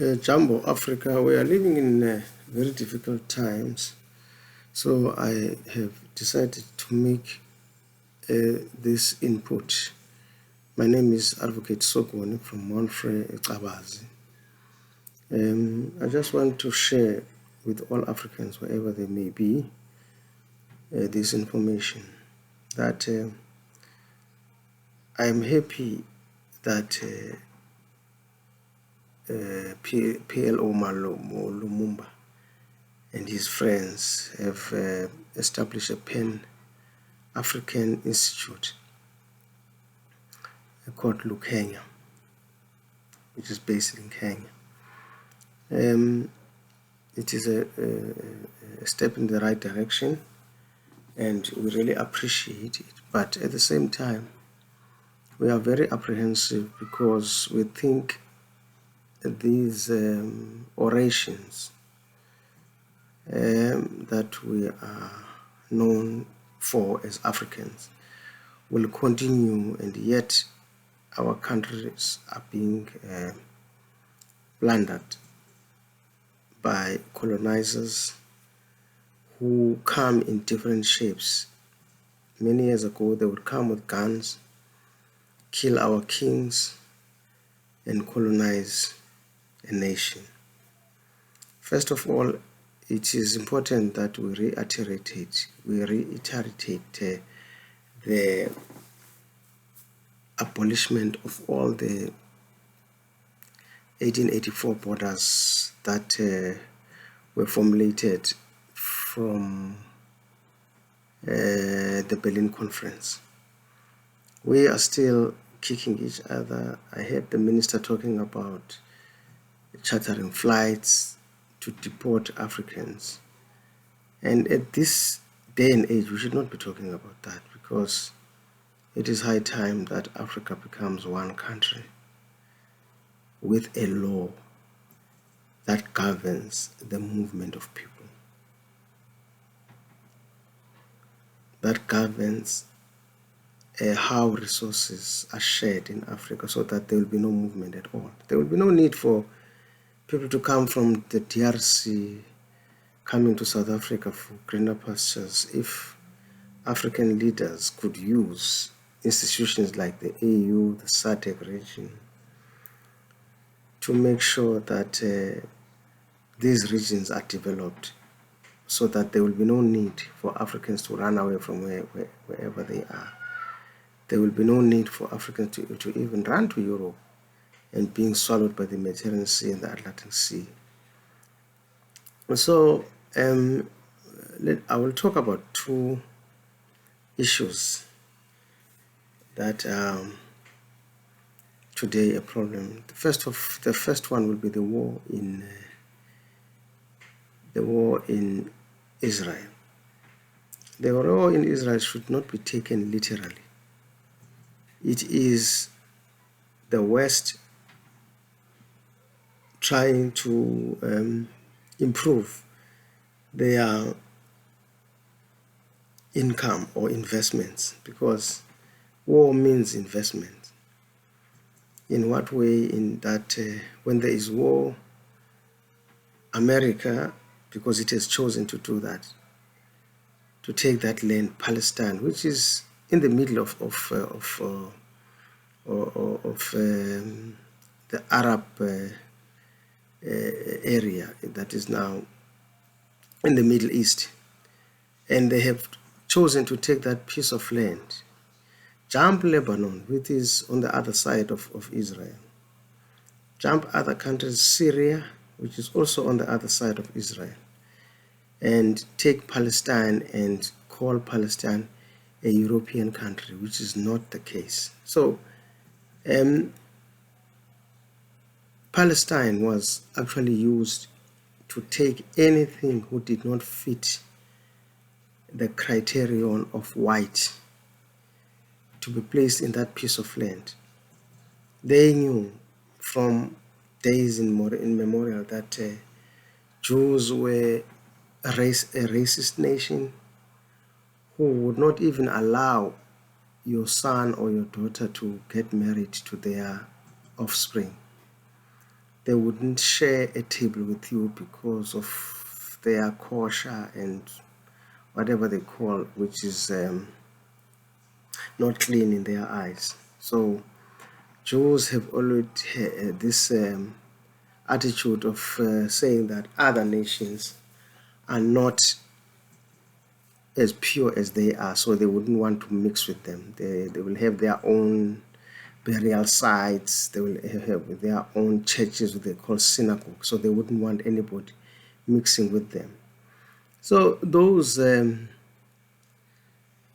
Jumbo Africa, we are living in very difficult times, so I have decided to make this input. My name is Advocate Sokoni from Monfrey, Ekabazi. I just want to share with all Africans, wherever they may be, this information that I am happy that PLO Lumumba and his friends have established a Pan-African Institute called Kenya, which is based in Kenya. It is a step in the right direction, and we really appreciate it. But at the same time, we are very apprehensive because we think these orations that we are known for as Africans will continue, and yet our countries are being plundered by colonizers who come in different shapes. Many years ago, they would come with guns, kill our kings, and colonize a nation. First of all, it is important that we reiterate the abolishment of all the 1884 borders that were formulated from the Berlin Conference. We are still kicking each other. I heard the minister talking about chartering flights to deport Africans. And at this day and age, we should not be talking about that, because it is high time that Africa becomes one country with a law that governs the movement of people, that governs how resources are shared in Africa, so that there will be no movement at all. There will be no need for people to come from the DRC coming to South Africa for greener pastures if African leaders could use institutions like the AU, the SADC region, to make sure that these regions are developed, so that there will be no need for Africans to run away from wherever they are. There will be no need for Africans to even run to Europe and being swallowed by the Mediterranean Sea and the Atlantic Sea. So I will talk about two issues that today a problem. The first one will be the war in Israel. The war in Israel should not be taken literally. It is the West trying to improve their income or investments, because war means investment. In what way? In that when there is war, America, because it has chosen to do that, to take that land, Palestine, which is in the middle of the Arab area that is now in the Middle East, and they have chosen to take that piece of land, jump Lebanon, which is on the other side of Israel, jump other countries, Syria, which is also on the other side of Israel, and take Palestine and call Palestine a European country, which is not the case. So Palestine was actually used to take anything who did not fit the criterion of white to be placed in that piece of land. They knew from days in memorial that Jews were a racist nation who would not even allow your son or your daughter to get married to their offspring. they wouldn't share a table with you because of their kosher and whatever they call, which is not clean in their eyes. So Jews have always this attitude of saying that other nations are not as pure as they are, so they wouldn't want to mix with them. They will have their own burial sites, they will have their own churches, what they call synagogues, so they wouldn't want anybody mixing with them. So those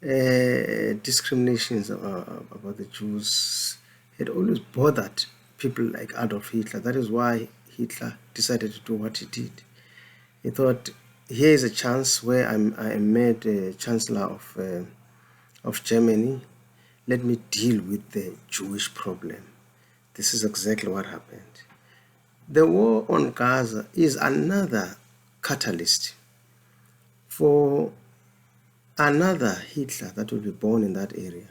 discriminations about the Jews had always bothered people like Adolf Hitler. That is why Hitler decided to do what he did. He thought, here is a chance where I am made Chancellor of Germany. Let me deal with the Jewish problem. This is exactly what happened. The war on Gaza is another catalyst for another Hitler that will be born in that area,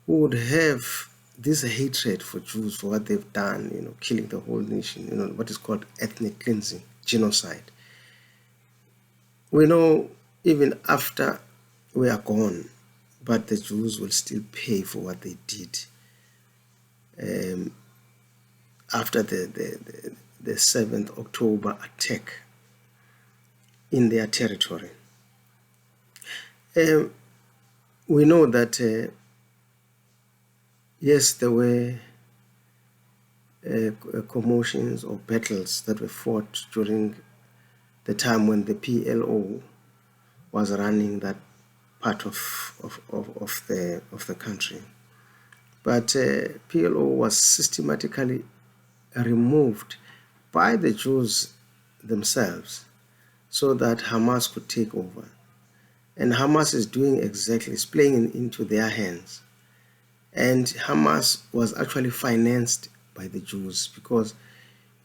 who would have this hatred for Jews for what they've done, killing the whole nation, what is called ethnic cleansing, genocide. We know even after we are gone, but the Jews will still pay for what they did after the 7th October attack in their territory. We know that, yes, there were commotions or battles that were fought during the time when the PLO was running that part of the country. But PLO was systematically removed by the Jews themselves so that Hamas could take over. And Hamas is doing exactly, it's playing into their hands. And Hamas was actually financed by the Jews because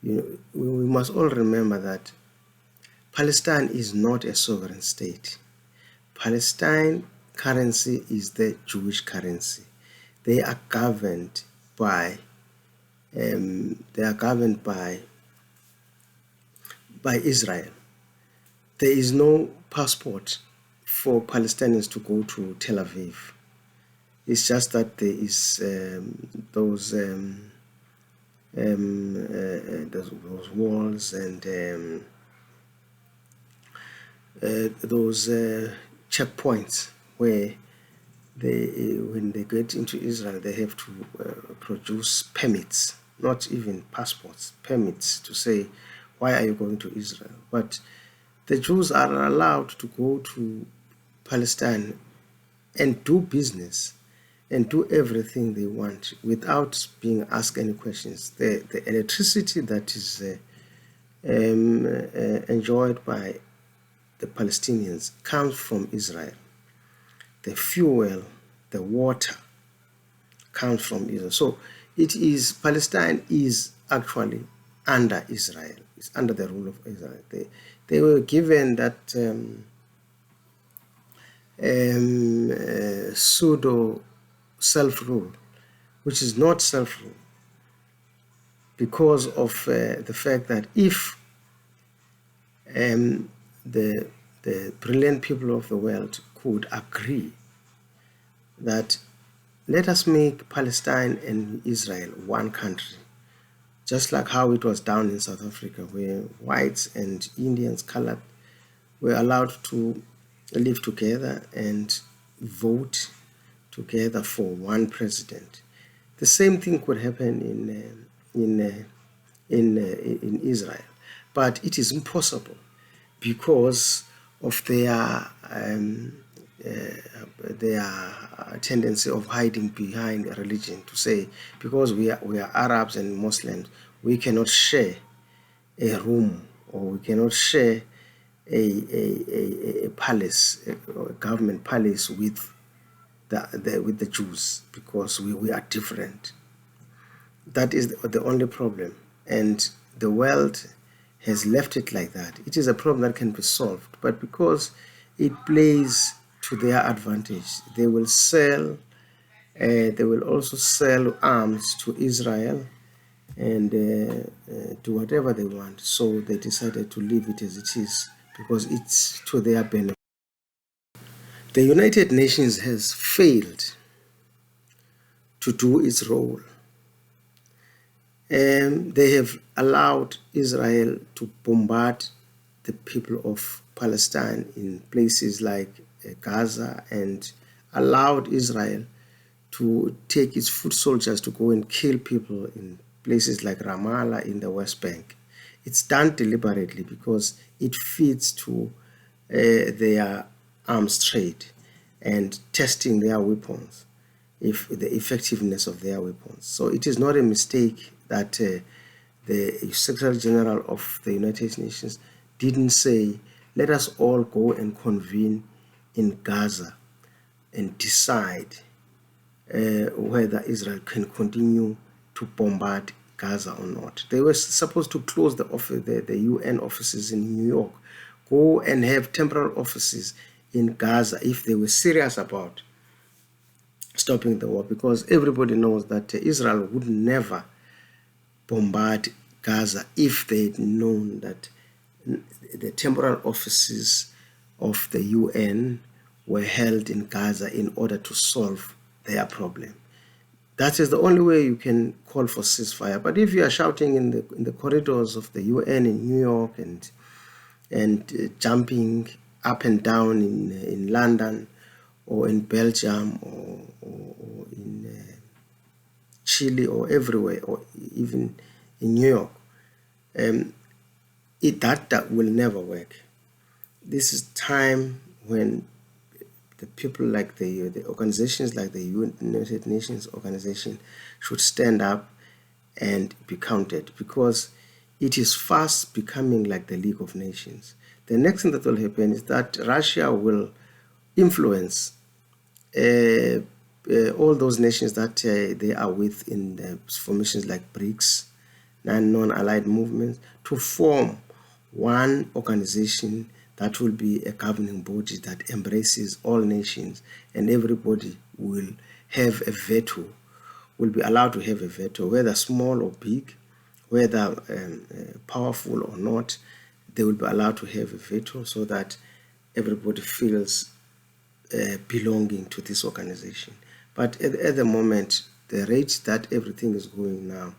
we must all remember that Palestine is not a sovereign state. Palestine currency is the Jewish currency. They are governed by Israel. There is no passport for Palestinians to go to Tel Aviv. It's just that there is those walls and those checkpoints where when they get into Israel, they have to produce permits, not even passports, permits to say, why are you going to Israel? But the Jews are allowed to go to Palestine and do business and do everything they want without being asked any questions. The electricity that is enjoyed by the Palestinians comes from Israel. The fuel, the water comes from Israel. So Palestine is actually under Israel. It's under the rule of Israel. They were given that pseudo self-rule, which is not self-rule, because of the fact that if the brilliant people of the world could agree that let us make Palestine and Israel one country, just like how it was down in South Africa, where whites and Indians, colored, were allowed to live together and vote together for one president. The same thing could happen in Israel, but it is impossible because of their tendency of hiding behind a religion, to say because we are Arabs and Muslims, we cannot share a room, or we cannot share a palace, a government palace with the Jews, because we are different. That is the only problem, and the world has left it like that. It is a problem that can be solved, but because it plays to their advantage, they will also sell arms to Israel and do whatever they want. So they decided to leave it as it is because it's to their benefit. The United Nations has failed to do its role. They have allowed Israel to bombard the people of Palestine in places like Gaza, and allowed Israel to take its foot soldiers to go and kill people in places like Ramallah in the West Bank. It's done deliberately because it feeds to their arms trade and testing their weapons, if the effectiveness of their weapons. So it is not a mistake that the Secretary General of the United Nations didn't say, let us all go and convene in Gaza and decide whether Israel can continue to bombard Gaza or not. They were supposed to close the UN offices in New York, go and have temporary offices in Gaza if they were serious about stopping the war, because everybody knows that Israel would never bombard Gaza if they had known that the temporary offices of the UN were held in Gaza in order to solve their problem. That is the only way you can call for ceasefire. But if you are shouting in the corridors of the UN in New York and jumping up and down in London or in Belgium or in Chile or everywhere, or even in New York, that will never work. This is time when the people like the organizations like the United Nations organization should stand up and be counted, because it is fast becoming like the League of Nations. The next thing that will happen is that Russia will influence all those nations that they are with in formations like BRICS, non-allied movements, to form one organization that will be a governing body that embraces all nations, and everybody will have a veto, will be allowed to have a veto, whether small or big, whether powerful or not. They will be allowed to have a veto so that everybody feels belonging to this organization. But at the moment, the rate that everything is going now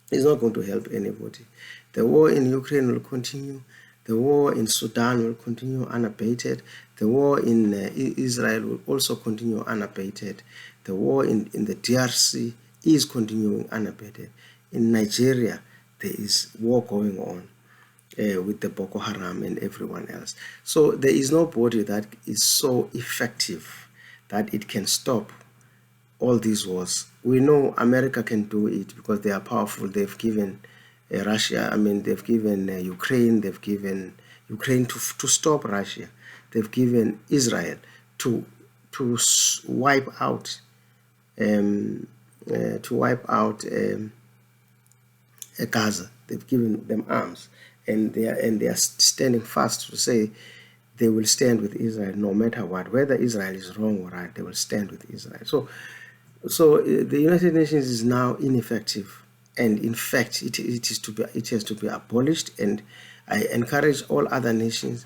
is not going to help anybody. The war in Ukraine will continue. The war in Sudan will continue unabated. The war in Israel will also continue unabated. The war in the DRC is continuing unabated. In Nigeria, there is war going on with the Boko Haram and everyone else. So there is nobody that is so effective that it can stop all these wars. We know America can do it because they are powerful. They've given Russia, they've given Ukraine, they've given Ukraine to stop Russia. They've given Israel to wipe out Gaza. They've given them arms, and they are standing fast to say they will stand with Israel no matter what, whether Israel is wrong or right. They will stand with Israel. So the United Nations is now ineffective, and in fact, it has to be abolished. And I encourage all other nations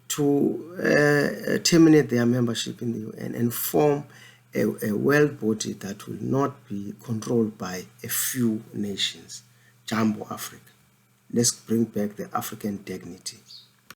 to terminate their membership in the UN and form a world body that will not be controlled by a few nations. Jumbo Africa. Let's bring back the African dignity.